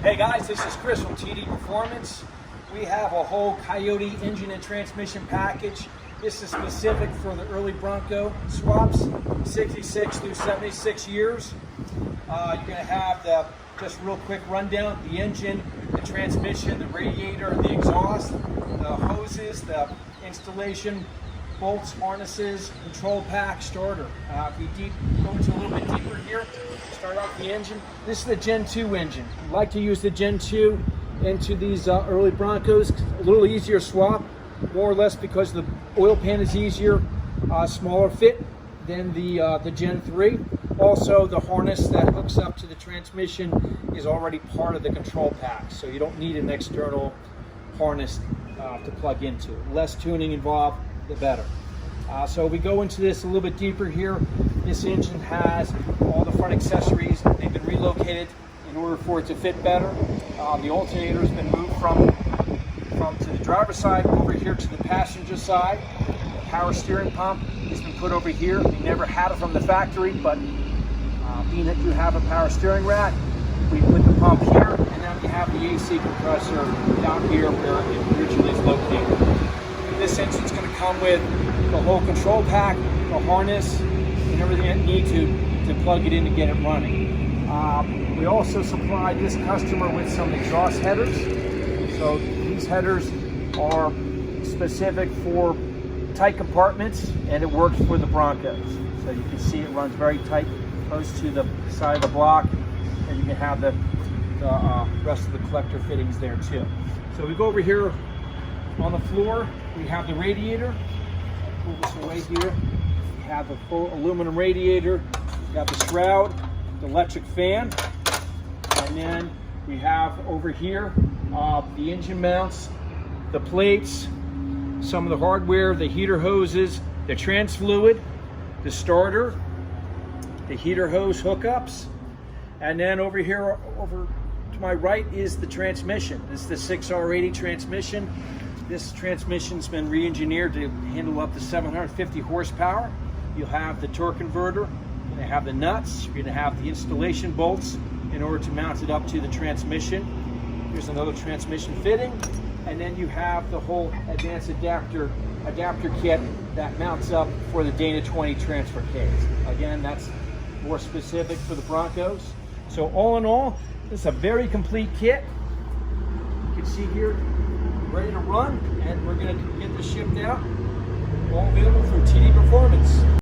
Hey guys, this is Chris from TD Performance. We have a whole Coyote engine and transmission package. This is specific for the early Bronco swaps, 66 through 76 years. You're going to have just real quick rundown, the engine, the transmission, the radiator, the exhaust, the hoses, the installation, bolts, harnesses, control pack, starter. If we go into a little bit deeper here, start off the engine. This is the Gen 2 engine. I like to use the Gen 2 into these early Broncos. A little easier swap, more or less because the oil pan is easier, smaller fit than the Gen 3. Also, the harness that hooks up to the transmission is already part of the control pack, so you don't need an external harness to plug into. Less tuning involved, the better. So we go into this a little bit deeper here. This engine has all the front accessories. They've been relocated in order for it to fit better. The alternator has been moved from to the driver's side over here to the passenger side. The power steering pump has been put over here. We never had it from the factory, but being that you have a power steering rack, we put the pump here, and then we have the AC compressor down here where it originally is located. This engine's going to come with the whole control pack, the harness, and everything that you need to plug it in to get it running. We also supplied this customer with some exhaust headers. So these headers are specific for tight compartments, and it works for the Broncos. So you can see it runs very tight, close to the side of the block, and you can have the rest of the collector fittings there too. So we go over here on the floor. We have the radiator. Move this away here. We have the full aluminum radiator. We have the shroud, the electric fan, and then we have over here the engine mounts, the plates, some of the hardware, the heater hoses, the trans fluid, the starter, the heater hose hookups, and then over here, over to my right, is the transmission. This is the 6R80 transmission. This transmission's been re-engineered to handle up to 750 horsepower. You'll have the torque converter, you're going to have the nuts, you're going to have the installation bolts in order to mount it up to the transmission. Here's another transmission fitting, and then you have the whole advanced adapter kit that mounts up for the Dana 20 transfer case. Again, that's more specific for the Broncos. So all in all, this is a very complete kit. You can see here, ready to run, and we're going to get this shipped out. All available through TD Performance.